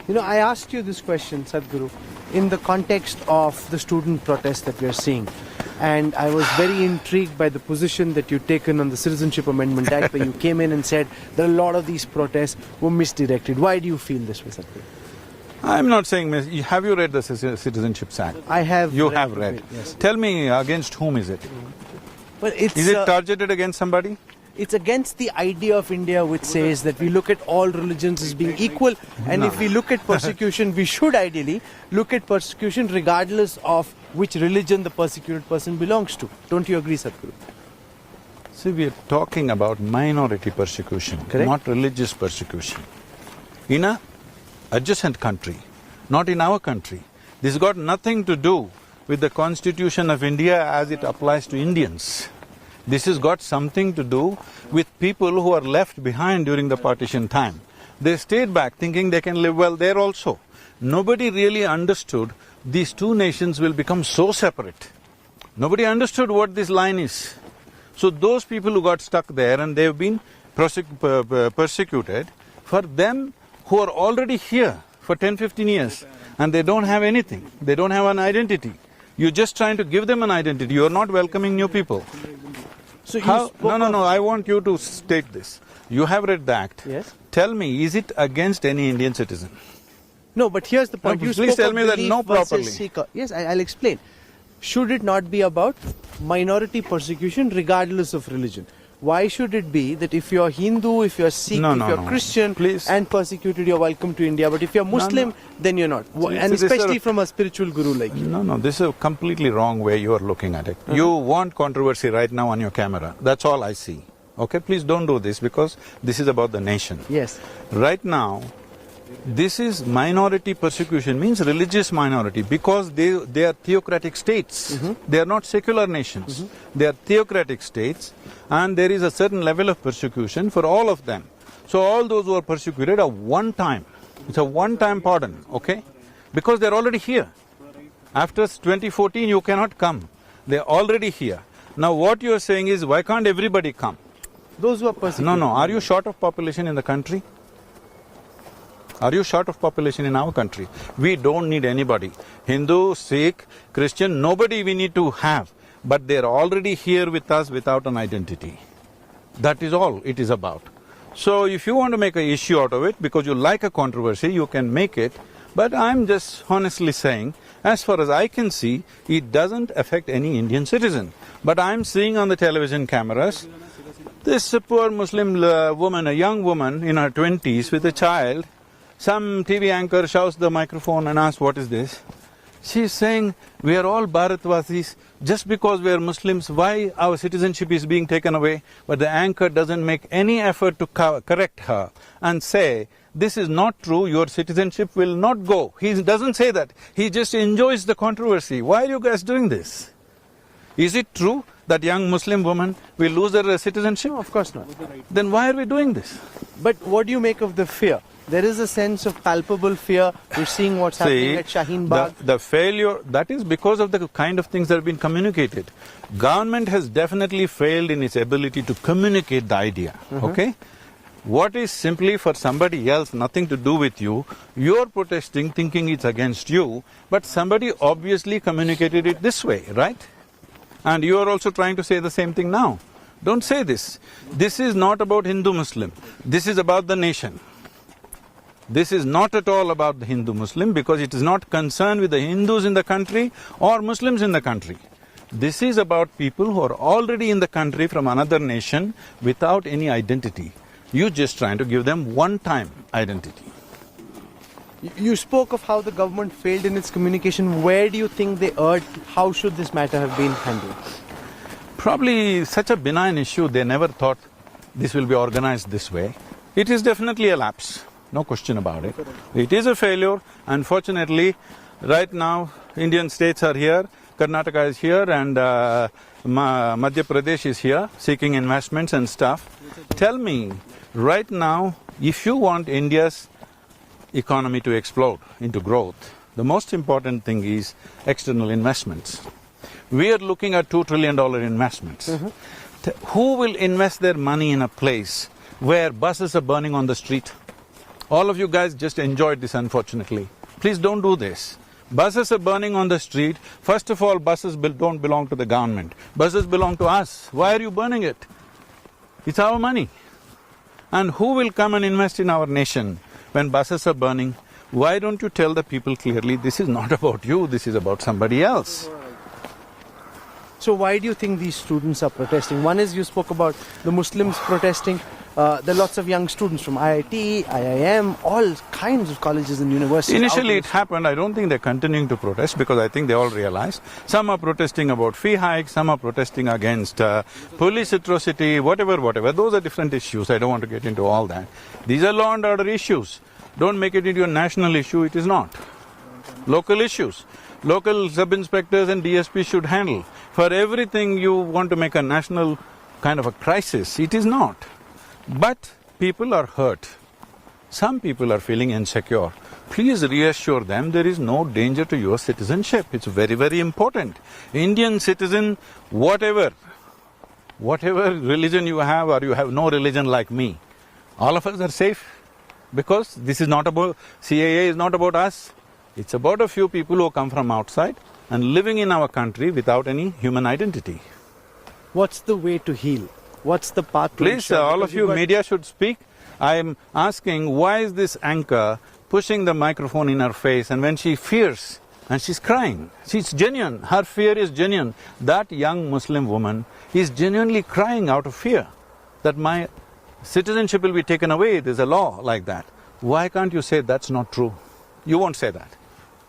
You know, I asked you this question, Sadhguru, in the context of the student protest that we are seeing. And I was very intrigued by the position that you've taken on the Citizenship Amendment Act, where you came in and said that a lot of these protests were misdirected. Why do you feel this way, Sadhguru? I'm not saying… Have you read the Citizenship Act? I have. You have read. Yes. Tell me, against whom is it? But it's, Is it targeted against somebody? it's against the idea of India which says that we look at all religions as being equal, and if we look at persecution, we should ideally look at persecution regardless of which religion the persecuted person belongs to. Don't you agree, Sadhguru? See, we are talking about minority persecution, Correct. not religious persecution. In a adjacent country, not in our country. This has got nothing to do with the Constitution of India as it applies to Indians. This has got something to do with people who are left behind during the partition time. They stayed back thinking they can live well there also. Nobody really understood these two nations will become so separate. Nobody understood what this line is. So those people who got stuck there and they've been persecuted, for them who are already here for 10–15 years and they don't have anything, they don't have an identity, you're just trying to give them an identity, you're not welcoming new people. So you How? spoke No, I want you to state this. You have read the Act. Yes. Tell me, is it against any Indian citizen? No, but here's the point. No, You please spoke tell of me that belief no versus properly. seeker. Yes, I'll explain. Should it not be about minority persecution regardless of religion? Why should it be that if you're Hindu, if you're Sikh, No, if no, you're no. Christian Please. and persecuted, you're welcome to India, but if you're Muslim, then you're not? See, And this is especially a- from a spiritual guru like you. No, this is a completely wrong way you are looking at it. You want controversy right now on your camera, that's all I see. Okay, please don't do this because this is about the nation. Yes. Right now, this is minority persecution, means religious minority, because they are theocratic states. They are not secular nations. They are theocratic states, and there is a certain level of persecution for all of them. So all those who are persecuted are one time. It's a one-time pardon, okay? Because they're already here. After 2014, you cannot come. They're already here. Now what you're saying is, why can't everybody come? Those who are persecuted. No, are you short of population in the country? Are you short of population in our country? We don't need anybody. Hindu, Sikh, Christian, nobody we need to have. But they're already here with us without an identity. That is all it is about. So if you want to make an issue out of it, because you like a controversy, you can make it. But I'm just honestly saying, as far as I can see, it doesn't affect any Indian citizen. But I'm seeing on the television cameras, this poor Muslim woman, a young woman in her 20s with a child, some TV anchor shows the microphone and asks, what is this? She's saying, we are all Bharatvasis, just because we are Muslims, why our citizenship is being taken away? But the anchor doesn't make any effort to correct her and say, this is not true, your citizenship will not go. He doesn't say that, he just enjoys the controversy. Why are you guys doing this? Is it true that young Muslim woman will lose her citizenship? No, of course not. Then why are we doing this? But what do you make of the fear? There is a sense of palpable fear. We're seeing what's happening at Shaheen Bagh. The failure, that is because of the kind of things that have been communicated. Government has definitely failed in its ability to communicate the idea, okay? What is simply for somebody else, nothing to do with you, you're protesting thinking it's against you, but somebody obviously communicated it this way, right? And you are also trying to say the same thing now. Don't say this. This is not about Hindu-Muslim, this is about the nation. This is not at all about the Hindu-Muslim because it is not concerned with the Hindus in the country or Muslims in the country. This is about people who are already in the country from another nation without any identity. You're just trying to give them one-time identity. You spoke of how the government failed in its communication. Where do you think they erred? How should this matter have been handled? Probably such a benign issue, they never thought this will be organized this way. It is definitely a lapse. No question about it. It is a failure. Unfortunately, right now, Indian states are here, Karnataka is here and Madhya Pradesh is here, seeking investments and stuff. Tell me, right now, if you want India's economy to explode into growth, the most important thing is external investments. We are looking at $2 trillion investments. Who will invest their money in a place where buses are burning on the street? All of you guys just enjoyed this, unfortunately. Please don't do this. Buses are burning on the street. First of all, buses don't belong to the government. Buses belong to us. Why are you burning it? It's our money. And who will come and invest in our nation when buses are burning? Why don't you tell the people clearly, this is not about you, this is about somebody else? So why do you think these students are protesting? One is you spoke about the Muslims protesting. There are lots of young students from IIT, IIM, all kinds of colleges and universities. Initially it happened, I don't think they're continuing to protest because I think they all realize. Some are protesting about fee hikes, some are protesting against police atrocity, whatever. Those are different issues, I don't want to get into all that. These are law and order issues. Don't make it into a national issue, it is not. Local issues. Local sub-inspectors and DSPs should handle. For everything you want to make a national kind of a crisis, it is not. But people are hurt. Some people are feeling insecure. Please reassure them there is no danger to your citizenship. It's very, very important. Indian citizen, whatever religion you have or you have no religion like me, all of us are safe because this is not about… CAA is not about us. It's about a few people who come from outside and living in our country without any human identity. What's the way to heal? What's the path to Please, ensure? all Because of you you've got- media should speak. I am asking, why is this anchor pushing the microphone in her face and when she fears and she's crying? She's genuine, her fear is genuine. That young Muslim woman is genuinely crying out of fear that my citizenship will be taken away, there's a law like that. Why can't you say that's not true? You won't say that.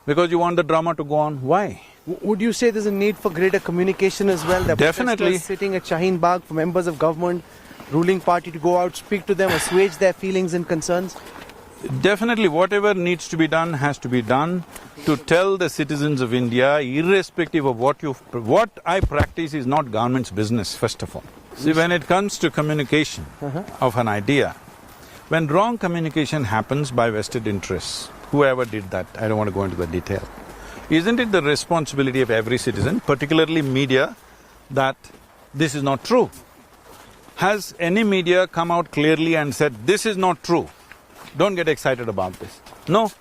Because you want the drama to go on, why? Would you say there's a need for greater communication as well? That Definitely. protesters sitting at Shaheen Bagh for members of government, ruling party to go out, speak to them, assuage their feelings and concerns? Definitely, whatever needs to be done has to be done to tell the citizens of India, irrespective of what I practice is not government's business, first of all. See, when it comes to communication of an idea, when wrong communication happens by vested interests, whoever did that, I don't want to go into the detail, isn't it the responsibility of every citizen, particularly media, that this is not true? Has any media come out clearly and said, this is not true, don't get excited about this? No.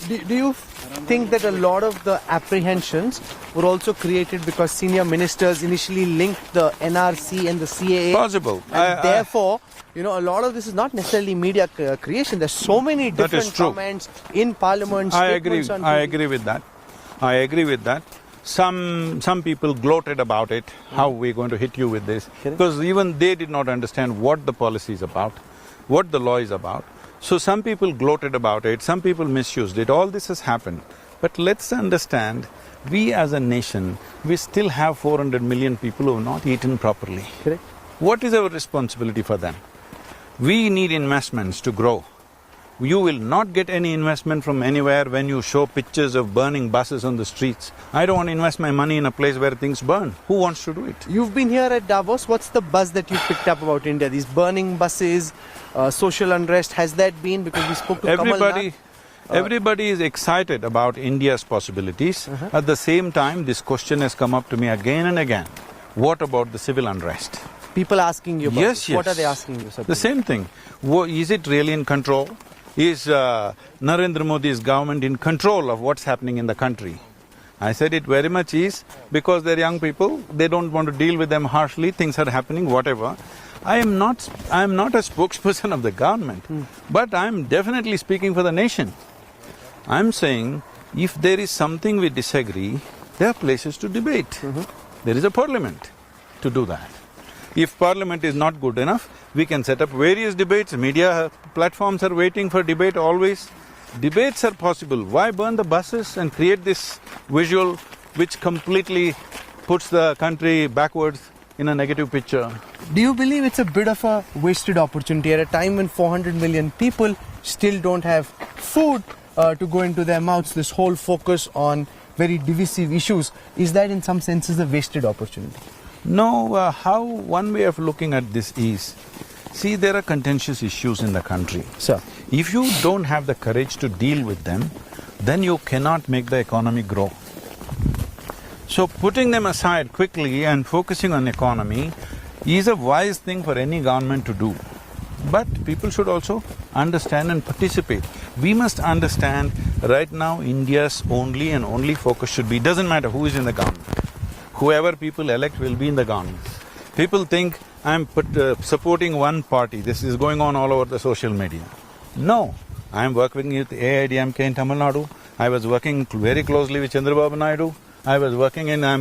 Do you think that a lot of the apprehensions were also created because senior ministers initially linked the NRC and the CAA? Possible. And therefore, you know, a lot of this is not necessarily media creation. There's so many That is different true. comments in Parliament, I agree with that. I agree with that. Some people gloated about it, how we're going to hit you with this, because even they did not understand what the policy is about, what the law is about. So some people gloated about it, some people misused it, all this has happened. But let's understand, we as a nation, we still have 400 million people who have not eaten properly. Correct. What is our responsibility for them? We need investments to grow. You will not get any investment from anywhere when you show pictures of burning buses on the streets. I don't want to invest my money in a place where things burn. Who wants to do it? You've been here at Davos. What's the buzz that you picked up about India? These burning buses, social unrest, has that been? Because we spoke to Kamal Nath. Everybody is excited about India's possibilities. At the same time, this question has come up to me again and again. What about the civil unrest? People asking you about Yes, this. What yes. are they asking you, sir? The same thing. Is it really in control? Is Narendra Modi's government in control of what's happening in the country? I said it very much is, because they're young people, they don't want to deal with them harshly, things are happening, whatever. I am not a spokesperson of the government, but I'm definitely speaking for the nation. I'm saying, if there is something we disagree, there are places to debate. There is a parliament to do that. If parliament is not good enough, we can set up various debates, media platforms are waiting for debate always. Debates are possible. Why burn the buses and create this visual which completely puts the country backwards in a negative picture? Do you believe it's a bit of a wasted opportunity at a time when 400 million people still don't have food to go into their mouths? This whole focus on very divisive issues, is that in some senses a wasted opportunity? No, how one way of looking at this is, see, there are contentious issues in the country. Sir. If you don't have the courage to deal with them, then you cannot make the economy grow. So putting them aside quickly and focusing on economy is a wise thing for any government to do. But people should also understand and participate. We must understand right now India's only and only focus should be, doesn't matter who is in the government. Whoever people elect will be in the government. People think I'm supporting one party, this is going on all over the social media. No, I'm working with AIDMK in Tamil Nadu, I was working very closely with Chandrababu Naidu, I'm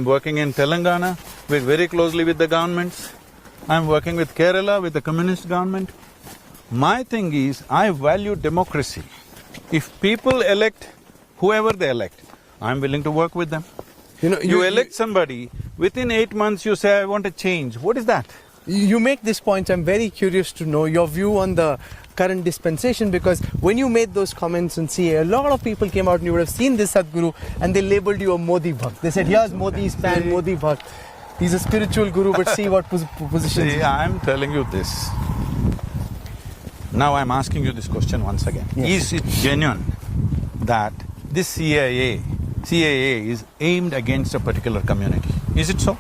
working in Telangana very closely with the governments, I'm working with Kerala with the communist government. My thing is, I value democracy. If people elect whoever they elect, I'm willing to work with them. You elect somebody, within 8 months you say, I want a change. What is that? You make this point, I'm very curious to know your view on the current dispensation, because when you made those comments on CA, a lot of people came out and you would have seen this Sadhguru and they labelled you a Modi Bhakt. They said, here's Modi's fan, Modi Bhakt. He's a spiritual guru, but see what position. See, I'm telling you this. Now I'm asking you this question once again. Yes. Is it genuine that this CAA is aimed against a particular community? Is it so?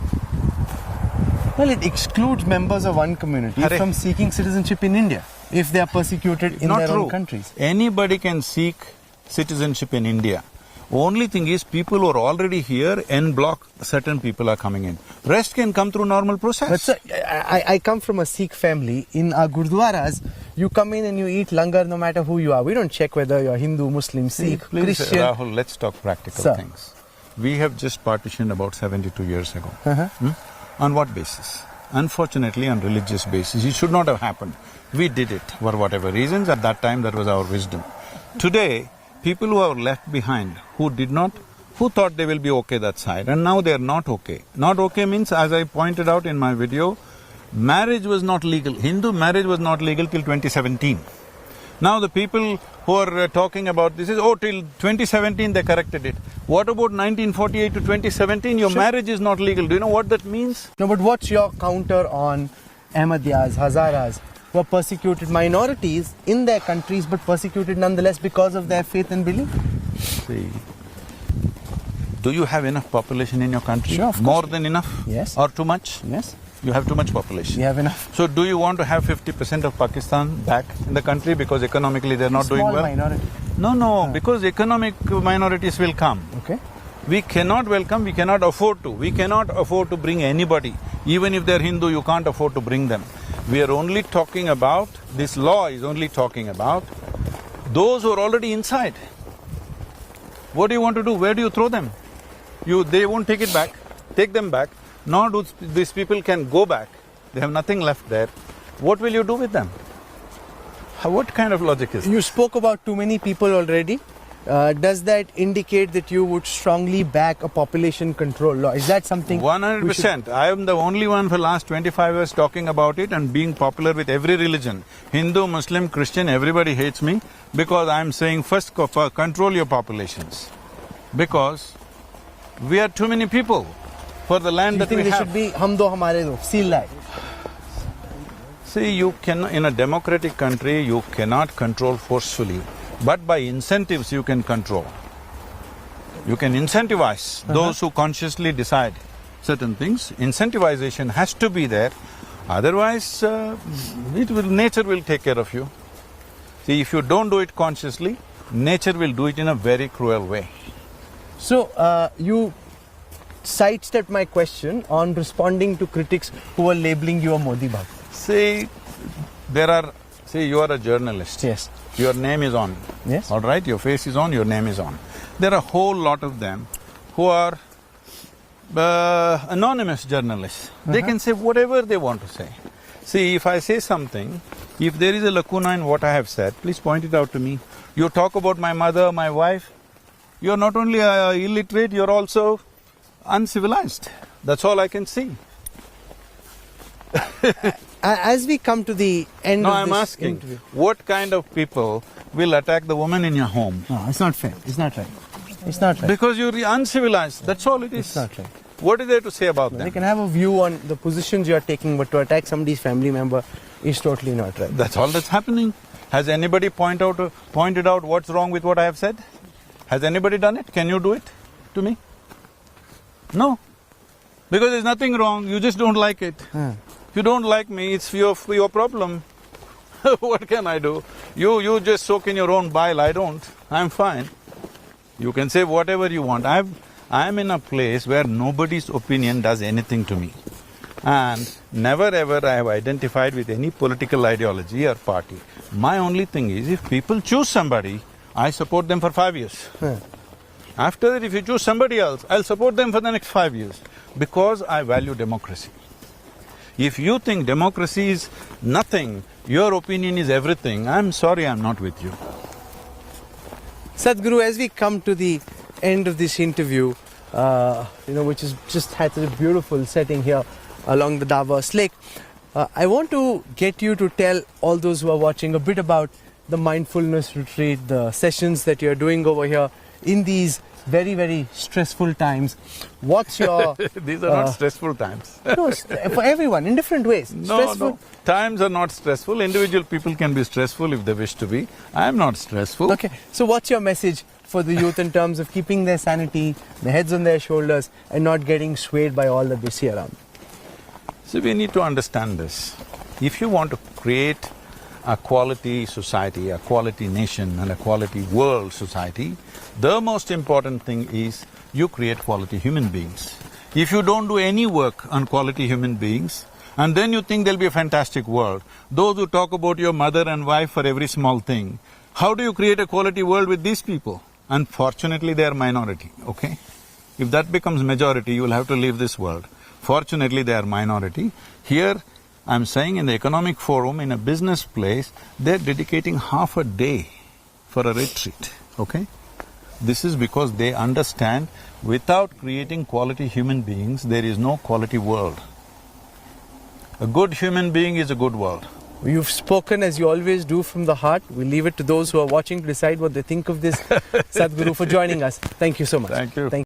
Well, it excludes members of one community from seeking citizenship in India if they are persecuted in their own countries. Anybody can seek citizenship in India. Only thing is, people who are already here en bloc, certain people are coming in. Rest can come through normal process. But sir, I come from a Sikh family. In our Gurdwaras, you come in and you eat langar no matter who you are. We don't check whether you're Hindu, Muslim, Sikh, Please, Christian. Rahul, let's talk practical things. We have just partitioned about 72 years ago. On what basis? Unfortunately, on religious basis. It should not have happened. We did it for whatever reasons. At that time, that was our wisdom. Today, people who are left behind, who thought they will be okay that side, and now they are not okay. Not okay means, as I pointed out in my video, marriage was not legal. Hindu marriage was not legal till 2017. Now the people who are talking about this is, till 2017 they corrected it. What about 1948 to 2017? Your marriage is not legal. Do you know what that means? No, but what's your counter on Ahmadiyas, Hazaras, who are persecuted minorities in their countries but persecuted nonetheless because of their faith and belief? See, do you have enough population in your country? Sure, of course. More than enough? Yes. Or too much? Yes. You have too much population. We have enough. So do you want to have 50% of Pakistan back in the country because economically they're not doing well? Small minority. No, because economic minorities will come. Okay. We cannot welcome, we cannot afford to. We cannot afford to bring anybody. Even if they're Hindu, you can't afford to bring them. We are only talking about, this law is only talking about those who are already inside. What do you want to do? Where do you throw them? They won't take it back. Take them back. Nor do these people can go back. They have nothing left there. What will you do with them? What kind of logic is this? You spoke about too many people already. Does that indicate that you would strongly back a population control law? Is that something? 100%. I am the only one for last 25 years talking about it and being popular with every religion. Hindu, Muslim, Christian, everybody hates me because I am saying first control your populations. Because we are too many people for the land that we have. You think there should be hum do hamare do, seal like? See, you cannot, in a democratic country, you cannot control forcefully, but by incentives you can control. You can incentivize those who consciously decide certain things. Incentivization has to be there, otherwise nature will take care of you. See, if you don't do it consciously, nature will do it in a very cruel way. So, you sidestepped my question on responding to critics who are labelling you a Modi Bhakt. See, you are a journalist. Yes. Your name is on. Yes. All right, your face is on, your name is on. There are a whole lot of them who are anonymous journalists. They can say whatever they want to say. See, if I say something, if there is a lacuna in what I have said, please point it out to me. You talk about my mother, my wife, you're not only illiterate, you're also uncivilized. That's all I can see. As we come to the end No, of I'm this asking, interview. what kind of people will attack the woman in your home? No, it's not fair. It's not right. It's not right. Because you're uncivilized, that's all it is. It's not right. What is there to say about They them? can have a view on the positions you're taking, but to attack somebody's family member is totally not right. That's all that's happening. Has anybody pointed out what's wrong with what I have said? Has anybody done it? Can you do it to me? No. Because there's nothing wrong, you just don't like it. If you don't like me, it's your problem. What can I do? You just soak in your own bile, I don't. I'm fine. You can say whatever you want. I'm in a place where nobody's opinion does anything to me. And never ever I have identified with any political ideology or party. My only thing is, if people choose somebody, I support them for 5 years. After that, if you choose somebody else, I'll support them for the next 5 years, because I value democracy. If you think democracy is nothing, your opinion is everything, I'm sorry I'm not with you. Sadhguru, as we come to the end of this interview, which is just had such a beautiful setting here along the Davos Lake, I want to get you to tell all those who are watching a bit about the mindfulness retreat, the sessions that you're doing over here in these very, very stressful times. What's your... These are not stressful times. No, for everyone, in different ways. No. Times are not stressful. Individual people can be stressful if they wish to be. I'm not stressful. Okay, so what's your message for the youth in terms of keeping their sanity, their heads on their shoulders, and not getting swayed by all that they see around? So we need to understand this. If you want to create a quality society, a quality nation and a quality world society, the most important thing is you create quality human beings. If you don't do any work on quality human beings, and then you think there'll be a fantastic world, those who talk about your mother and wife for every small thing, how do you create a quality world with these people? Unfortunately, they are minority, okay? If that becomes majority, you will have to leave this world. Fortunately, they are minority. Here, I'm saying in the economic forum, in a business place, they're dedicating half a day for a retreat, okay? This is because they understand without creating quality human beings, there is no quality world. A good human being is a good world. You've spoken as you always do from the heart. We leave it to those who are watching to decide what they think of this. Sadhguru, for joining us. Thank you so much. Thank you.